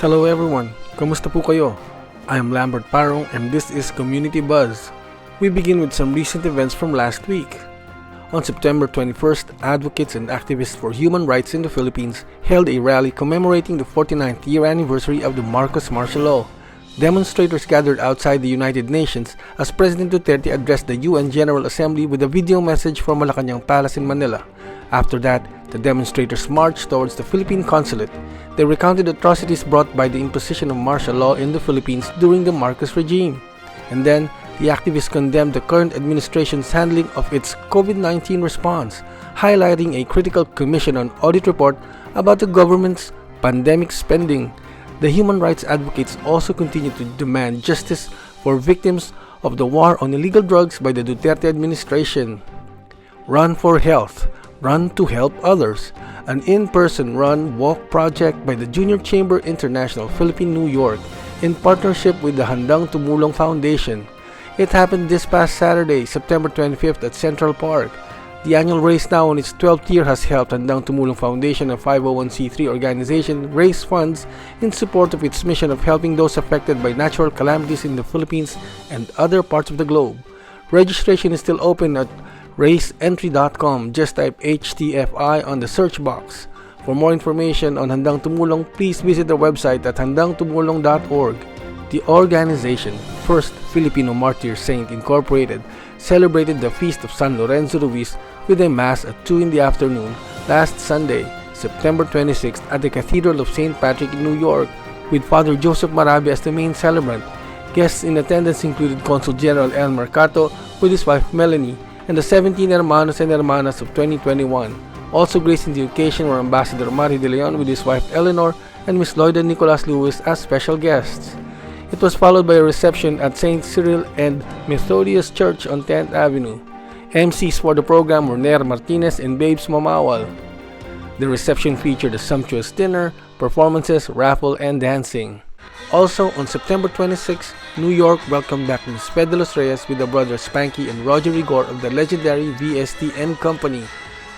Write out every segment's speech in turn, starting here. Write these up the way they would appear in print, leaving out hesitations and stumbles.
Hello everyone, kamusta po kayo? I am Lambert Parong and this is Community Buzz. We begin with some recent events from last week. On September 21st, advocates and activists for human rights in the Philippines held a rally commemorating the 49th year anniversary of the Marcos martial law. Demonstrators gathered outside the United Nations as President Duterte addressed the UN General Assembly with a video message from Malacanang Palace in Manila. After that, the demonstrators marched towards the Philippine consulate. They recounted atrocities brought by the imposition of martial law in the Philippines during the Marcos regime. And then, the activists condemned the current administration's handling of its COVID-19 response, highlighting a critical commission on audit report about the government's pandemic spending. The human rights advocates also continue to demand justice for victims of the war on illegal drugs by the Duterte administration. Run for Health, Run to Help Others, an in-person run-walk project by the Junior Chamber International Philippine New York in partnership with the Handang Tumulong Foundation. It happened this past Saturday, September 25th at Central Park. The annual race, now in its 12th year, has helped Handang Tumulong Foundation, a 501c3 organization, raise funds in support of its mission of helping those affected by natural calamities in the Philippines and other parts of the globe. Registration is still open at raceentry.com. Just type HTFI on the search box. For more information on Handang Tumulong, please visit their website at handangtumulong.org. The organization, First Filipino Martyr Saint Incorporated, celebrated the feast of San Lorenzo Ruiz with a mass at 2 in the afternoon last Sunday, September 26th at the Cathedral of St. Patrick in New York, with Father Joseph Marabi as the main celebrant. Guests in attendance included Consul General El Mercato with his wife Melanie, and the 17 hermanos and hermanas of 2021. Also gracing the occasion were Ambassador Mari De Leon with his wife Eleanor and Miss Lloyda Nicolas Lewis as special guests. It was followed by a reception at St. Cyril and Methodius Church on 10th Avenue. MCs for the program were Ner Martinez and Babes Mamawal. The reception featured a sumptuous dinner, performances, raffle, and dancing. Also, on September 26, New York welcomed back Miss Reyes with the brothers Spanky and Roger Rigor of the legendary VST and Company.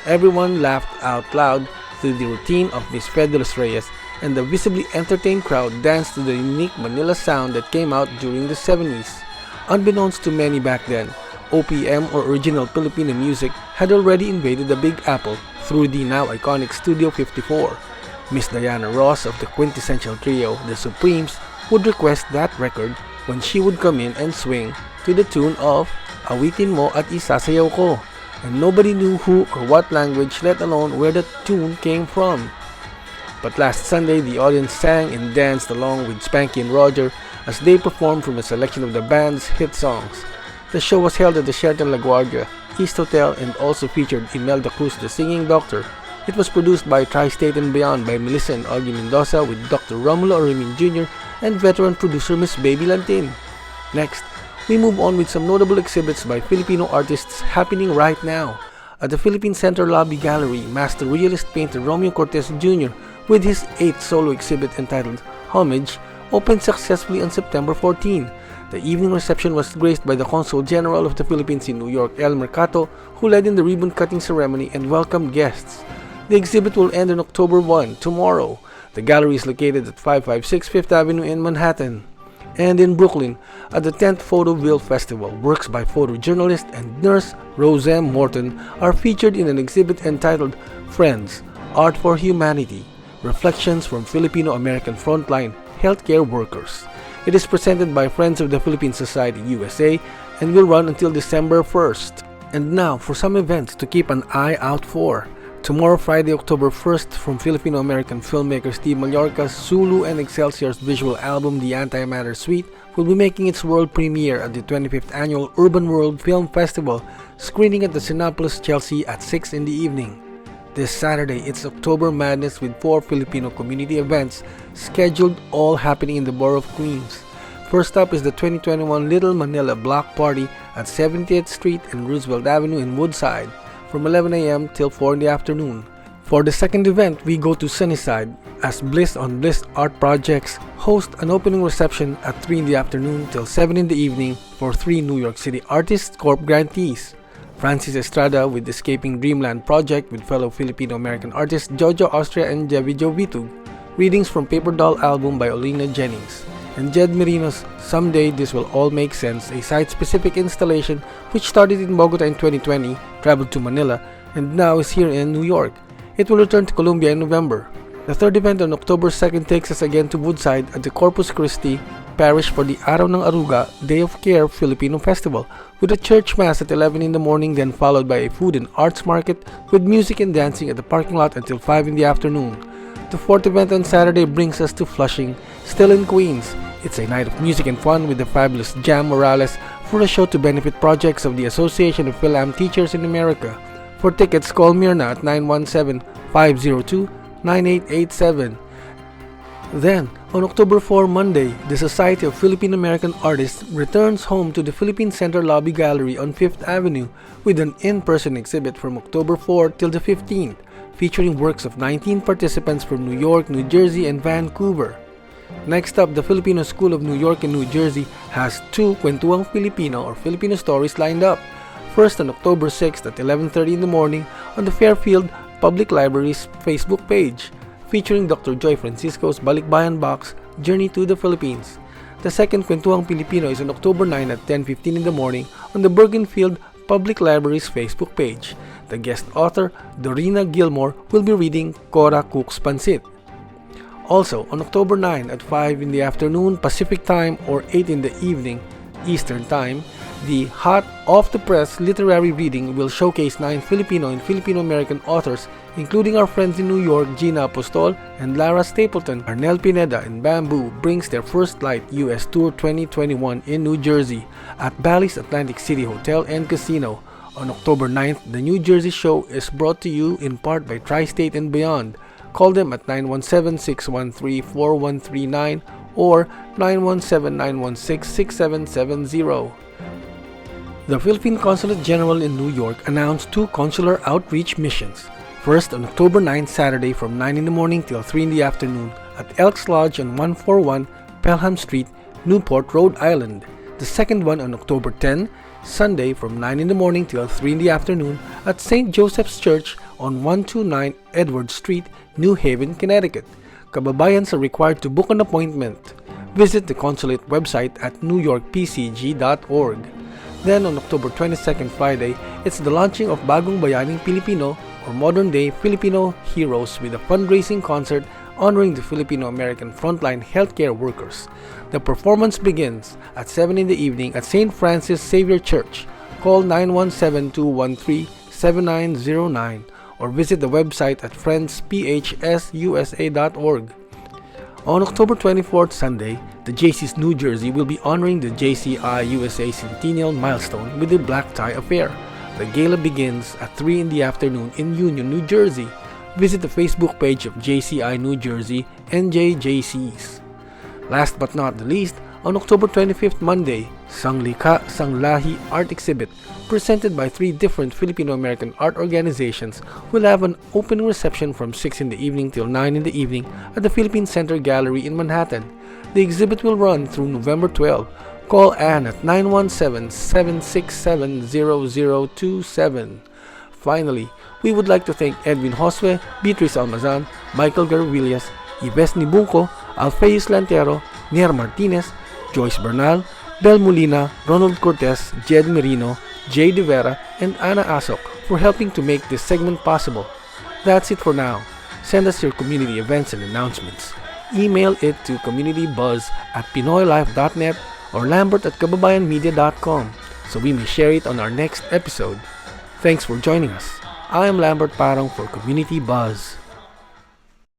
Everyone laughed out loud through the routine of Miss Reyes, and the visibly entertained crowd danced to the unique Manila sound that came out during the 70s. Unbeknownst to many back then, OPM or original Filipino music had already invaded the Big Apple through the now iconic Studio 54. Miss Diana Ross of the quintessential trio, The Supremes, would request that record when she would come in and swing to the tune of Awitin Mo at Isasayaw Ko, and nobody knew who or what language, let alone where the tune came from. But last Sunday, the audience sang and danced along with Spanky and Roger as they performed from a selection of the band's hit songs. The show was held at the Sheraton LaGuardia East Hotel and also featured Imelda Cruz, the singing doctor. It was produced by Tri-State and Beyond by Melissa and Augie Mendoza with Dr. Romulo Arimin Jr. and veteran producer Miss Baby Lantin. Next, we move on with some notable exhibits by Filipino artists happening right now. At the Philippine Center Lobby Gallery, master realist painter Romeo Cortez Jr. with his 8th solo exhibit entitled Homage opened successfully on September 14. The evening reception was graced by the Consul General of the Philippines in New York, El Mercato, who led in the ribbon-cutting ceremony and welcomed guests. The exhibit will end on October 1, tomorrow. The gallery is located at 556 Fifth Avenue in Manhattan. And in Brooklyn, at the 10th Photoville Festival, works by photojournalist and nurse Rosem Morton are featured in an exhibit entitled Friends, Art for Humanity, Reflections from Filipino American Frontline Healthcare Workers. It is presented by Friends of the Philippine Society USA and will run until December 1st. And now for some events to keep an eye out for. Tomorrow, Friday, October 1st, from Filipino American filmmaker Steve Mallorca's Sulu and Excelsior's visual album The Antimatter Suite will be making its world premiere at the 25th Annual Urbanworld Film Festival, screening at the Sinopolis, Chelsea at 6 in the evening. This Saturday, it's October Madness with 4 Filipino community events scheduled, all happening in the borough of Queens. First up is the 2021 Little Manila Block Party at 70th Street and Roosevelt Avenue in Woodside, from 11 a.m. till 4 in the afternoon. For the second event, we go to Sunnyside as Bliss on Bliss Art Projects host an opening reception at 3 in the afternoon till 7 in the evening for 3 New York City Artists Corp grantees. Francis Estrada with Escaping Dreamland Project with fellow Filipino American artists Jojo Austria and Jevi Jovitug. readings from Paper Doll album by Olina Jennings, and Jed Merino's Someday This Will All Make Sense, a site-specific installation which started in Bogota in 2020, traveled to Manila, and now is here in New York. It will return to Colombia in November. The third event on October 2nd takes us again to Woodside at the Corpus Christi Parish for the Araw ng Aruga Day of Care Filipino Festival, with a church mass at 11 in the morning, then followed by a food and arts market with music and dancing at the parking lot until 5 in the afternoon. The fourth event on Saturday brings us to Flushing, still in Queens. It's a night of music and fun with the fabulous Jam Morales for a show to benefit projects of the Association of Phil-Am Teachers in America. For tickets, call Myrna at 917-502-9887. Then, on October 4, Monday, the Society of Filipino American Artists returns home to the Philippine Center Lobby Gallery on 5th Avenue with an in-person exhibit from October 4 till the 15th, featuring works of 19 participants from New York, New Jersey, and Vancouver. Next up, the Filipino School of New York and New Jersey has two Kwentuang Filipino or Filipino stories lined up. First on October 6th at 11:30 in the morning on the Fairfield Public Library's Facebook page, featuring Dr. Joy Francisco's Balikbayan Box, Journey to the Philippines. The second Kwentuang Filipino is on October 9 at 10:15 in the morning on the Bergenfield Public Library's Facebook page. The guest author, Dorina Gilmore, will be reading Cora Cook's Pansit. Also, on October 9 at 5 in the afternoon Pacific Time or 8 in the evening Eastern Time, the Hot Off the Press literary reading will showcase 9 Filipino and Filipino American authors, including our friends in New York, Gina Apostol and Lara Stapleton. Arnel Pineda and Bamboo brings their First Light US Tour 2021 in New Jersey at Bally's Atlantic City Hotel and Casino. On October 9th, the New Jersey show is brought to you in part by Tri-State and Beyond. Call them at 917-613-4139 or 917-916-6770. The Philippine Consulate General in New York announced 2 consular outreach missions. First on October 9, Saturday from 9 in the morning till 3 in the afternoon at Elks Lodge on 141 Pelham Street, Newport, Rhode Island. The second one on October 10, Sunday from 9 in the morning till 3 in the afternoon at St. Joseph's Church on 129 Edward Street, New Haven, Connecticut. Kababayans are required to book an appointment. Visit the consulate website at newyorkpcg.org. Then on October 22nd, Friday, it's the launching of Bagong Bayaning Pilipino or modern-day Filipino heroes with a fundraising concert honoring the Filipino American Frontline healthcare workers. The performance begins at 7 in the evening at St. Francis Xavier Church. Call 917-213-7909 or visit the website at friendsphsusa.org. On October 24th, Sunday, the JC's New Jersey will be honoring the JCI USA Centennial milestone with the Black Tie Affair. The gala begins at 3 in the afternoon in Union, New Jersey. Visit the Facebook page of JCI New Jersey NJJCs. Last but not the least, on October 25th, Monday, Sanglikha Sanglahi Art Exhibit, presented by 3 different Filipino-American art organizations, will have an opening reception from 6 in the evening till 9 in the evening at the Philippine Center Gallery in Manhattan. The exhibit will run through November 12. Call Anne at 917-767-0027. Finally, we would like to thank Edwin Josue, Beatrice Almazan, Michael Garvillas, Yves Nibunco, Alfeus Lantero, Nier Martinez, Joyce Bernal, Bel Molina, Ronald Cortez, Jed Merino, Jay De Vera, and Ana Asok for helping to make this segment possible. That's it for now. Send us your community events and announcements. Email it to communitybuzz@pinoylife.net or lambert@kababayanmedia.com so we may share it on our next episode. Thanks for joining us. I am Lambert Parong for Community Buzz.